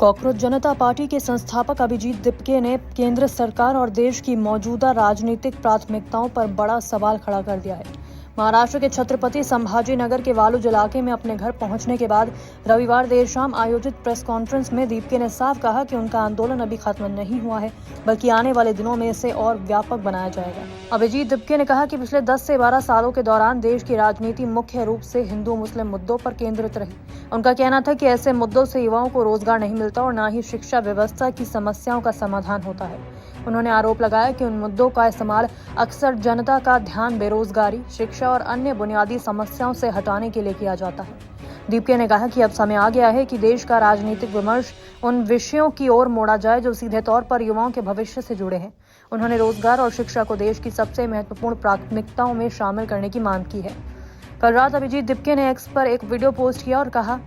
Cockroach जनता party के संस्थापक अभिजीत दिपके ने केंद्र सरकार और देश की मौजूदा राजनीतिक प्राथमिकताओं पर बड़ा सवाल खड़ा कर दिया है। महाराष्ट्र के छत्रपति संभाजी नगर के वालुज इलाके में अपने घर पहुंचने के बाद रविवार देर शाम आयोजित प्रेस कॉन्फ्रेंस में दिपके ने साफ कहा कि उनका आंदोलन अभी खत्म नहीं हुआ है, बल्कि आने वाले दिनों में इसे और व्यापक बनाया जाएगा। अभिजीत दिपके ने कहा कि पिछले 10 से 12 सालों के दौरान देश की राजनीति मुख्य रूप से हिंदू मुस्लिम मुद्दों पर केंद्रित रही। उनका कहना था कि ऐसे मुद्दों से युवाओं को रोजगार नहीं मिलता और न ही शिक्षा व्यवस्था की समस्याओं का समाधान होता है। उन्होंने आरोप लगाया कि उन मुद्दों का इस्तेमाल अक्सर जनता का ध्यान बेरोजगारी, शिक्षा और अन्य बुनियादी समस्याओं से हटाने के लिए किया जाता है। दीपके ने कहा कि अब समय आ गया है कि देश का राजनीतिक विमर्श उन विषयों की ओर मोड़ा जाए जो सीधे तौर पर युवाओं के भविष्य से जुड़े हैं। उन्होंने रोजगार और शिक्षा को देश की सबसे महत्वपूर्ण प्राथमिकताओं में शामिल करने की मांग की है। कल रात अभिजीत दिपके ने एक्स पर एक वीडियो पोस्ट किया और कहा,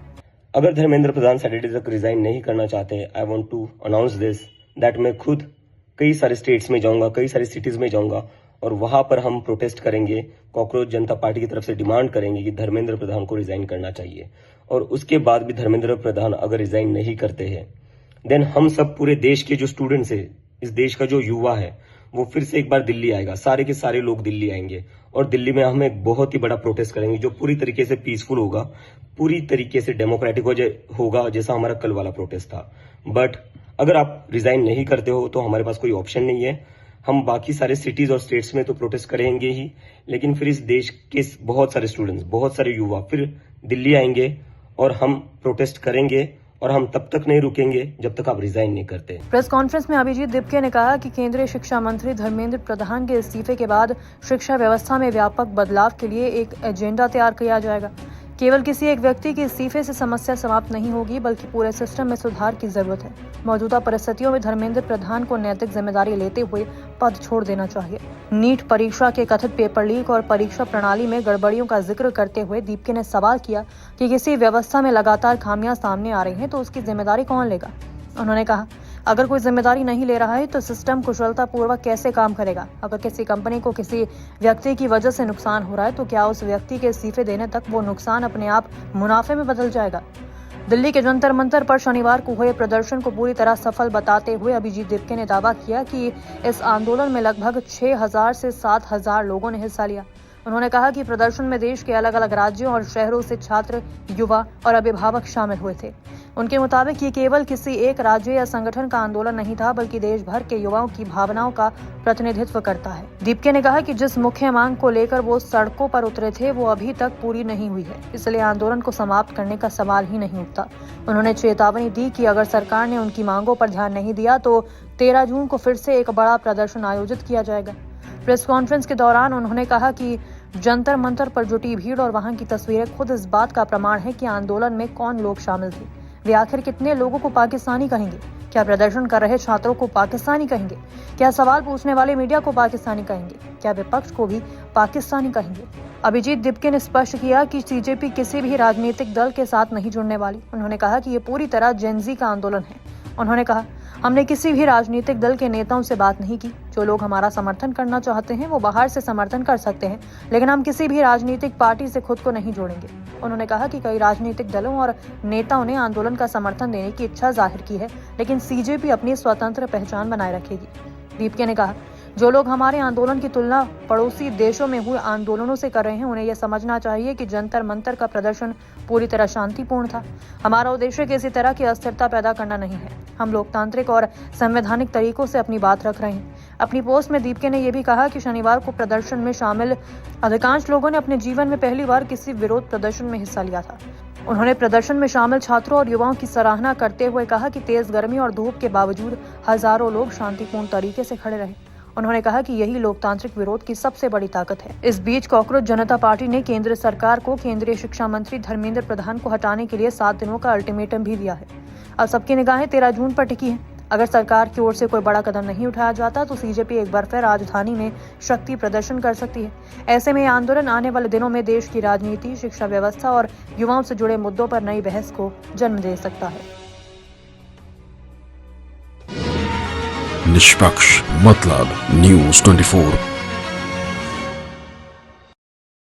अगर धर्मेंद्र प्रधान सैटरडे तक रिजाइन नहीं करना चाहते, I want to announce this that मैं खुद कई सारे स्टेट्स में जाऊंगा, कई सारी सिटीज में जाऊंगा और वहां पर हम प्रोटेस्ट करेंगे। कॉकरोच जनता पार्टी की तरफ से डिमांड करेंगे कि धर्मेंद्र प्रधान को रिजाइन करना चाहिए। और उसके बाद भी धर्मेंद्र प्रधान अगर रिजाइन नहीं करते हैं, देन हम सब पूरे देश के जो स्टूडेंट्स है, इस देश का जो युवा है, वो फिर से एक बार दिल्ली आएगा। सारे के सारे लोग दिल्ली आएंगे और दिल्ली में हम एक बहुत ही बड़ा प्रोटेस्ट करेंगे जो पूरी तरीके से पीसफुल होगा, पूरी तरीके से डेमोक्रेटिक होगा, जैसा हमारा कल वाला प्रोटेस्ट था। बट अगर आप रिजाइन नहीं करते हो तो हमारे पास कोई ऑप्शन नहीं है। हम बाकी सारे सिटीज और स्टेट्स में तो प्रोटेस्ट करेंगे ही, लेकिन फिर इस देश के बहुत सारे स्टूडेंट्स, बहुत सारे युवा फिर दिल्ली आएंगे और हम प्रोटेस्ट करेंगे और हम तब तक नहीं रुकेंगे जब तक आप रिजाइन नहीं करते। प्रेस कॉन्फ्रेंस में अभिजीत दिपके ने कहा कि केंद्रीय शिक्षा मंत्री धर्मेंद्र प्रधान के इस्तीफे के बाद शिक्षा व्यवस्था में व्यापक बदलाव के लिए एक एजेंडा तैयार किया जाएगा। केवल किसी एक व्यक्ति के इस्तीफे से समस्या समाप्त नहीं होगी, बल्कि पूरे सिस्टम में सुधार की जरूरत है। मौजूदा परिस्थितियों में धर्मेंद्र प्रधान को नैतिक जिम्मेदारी लेते हुए पद छोड़ देना चाहिए। नीट परीक्षा के कथित पेपर लीक और परीक्षा प्रणाली में गड़बड़ियों का जिक्र करते हुए दीपके ने सवाल किया कि किसी व्यवस्था में लगातार खामियां सामने आ रही हैं तो उसकी जिम्मेदारी कौन लेगा। उन्होंने कहा, अगर कोई जिम्मेदारी नहीं ले रहा है तो सिस्टम कुशलता पूर्वक कैसे काम करेगा। अगर किसी कंपनी को किसी व्यक्ति की वजह से नुकसान हो रहा है तो क्या उस व्यक्ति के इस्तीफे देने तक वो नुकसान अपने आप मुनाफे में बदल जाएगा। दिल्ली के जंतर मंतर पर शनिवार को हुए प्रदर्शन को पूरी तरह सफल बताते हुए अभिजीत दिपके ने दावा किया कि इस आंदोलन में लगभग 6,000 से 7,000 लोगों ने हिस्सा लिया। उन्होंने कहा कि प्रदर्शन में देश के अलग अलग राज्यों और शहरों से छात्र, युवा और अभिभावक शामिल हुए थे। उनके मुताबिक ये केवल किसी एक राज्य या संगठन का आंदोलन नहीं था, बल्कि देश भर के युवाओं की भावनाओं का प्रतिनिधित्व करता है। दीपके ने कहा कि जिस मुख्य मांग को लेकर वो सड़कों पर उतरे थे वो अभी तक पूरी नहीं हुई है, इसलिए आंदोलन को समाप्त करने का सवाल ही नहीं उठता। उन्होंने चेतावनी दी कि अगर सरकार ने उनकी मांगों पर ध्यान नहीं दिया तो 13 जून को फिर से एक बड़ा प्रदर्शन आयोजित किया जाएगा। प्रेस कॉन्फ्रेंस के दौरान उन्होंने कहा कि जंतर मंतर पर जुटी भीड़ और वहां की तस्वीरें खुद इस बात का प्रमाण है कि आंदोलन में कौन लोग शामिल थे। वे आखिर कितने लोगों को पाकिस्तानी कहेंगे? क्या प्रदर्शन कर रहे छात्रों को पाकिस्तानी कहेंगे? क्या सवाल पूछने वाले मीडिया को पाकिस्तानी कहेंगे? क्या विपक्ष को भी पाकिस्तानी कहेंगे? अभिजीत दिपके ने स्पष्ट किया कि सीजेपी किसी भी राजनीतिक दल के साथ नहीं जुड़ने वाली। उन्होंने कहा कि ये पूरी तरह जेनजी का आंदोलन है। उन्होंने कहा, हमने किसी भी राजनीतिक दल के नेताओं से बात नहीं की। जो लोग हमारा समर्थन करना चाहते हैं वो बाहर से समर्थन कर सकते हैं, लेकिन हम किसी भी राजनीतिक पार्टी से खुद को नहीं जोड़ेंगे। उन्होंने कहा कि कई राजनीतिक दलों और नेताओं ने आंदोलन का समर्थन देने की इच्छा जाहिर की है, लेकिन सीजेपी अपनी स्वतंत्र पहचान बनाए रखेगी। दीपके ने कहा, जो लोग हमारे आंदोलन की तुलना पड़ोसी देशों में हुए आंदोलनों से कर रहे हैं, उन्हें यह समझना चाहिए कि जंतर मंतर का प्रदर्शन पूरी तरह शांतिपूर्ण था। हमारा उद्देश्य किसी तरह की अस्थिरता पैदा करना नहीं है। हम लोकतांत्रिक और संवैधानिक तरीकों से अपनी बात रख रहे हैं। अपनी पोस्ट में दीपके ने यह भी कहा कि शनिवार को प्रदर्शन में शामिल अधिकांश लोगों ने अपने जीवन में पहली बार किसी विरोध प्रदर्शन में हिस्सा लिया था। उन्होंने प्रदर्शन में शामिल छात्रों और युवाओं की सराहना करते हुए कहा कि तेज गर्मी और धूप के बावजूद हजारों लोग शांतिपूर्ण तरीके से खड़े रहे। उन्होंने कहा कि यही लोकतांत्रिक विरोध की सबसे बड़ी ताकत है। इस बीच कॉकरोच जनता पार्टी ने केंद्र सरकार को केंद्रीय शिक्षा मंत्री धर्मेंद्र प्रधान को हटाने के लिए 7 दिनों का अल्टीमेटम भी दिया है। अब सबकी निगाहें 13 जून पर टिकी हैं। अगर सरकार की ओर से कोई बड़ा कदम नहीं उठाया जाता तो सीजेपी एक बार फिर राजधानी में शक्ति प्रदर्शन कर सकती है। ऐसे में यह आंदोलन आने वाले दिनों में देश की राजनीति, शिक्षा व्यवस्था और युवाओं से जुड़े मुद्दों पर नई बहस को जन्म दे सकता है। निष्पक्ष मतलब न्यूज़ 24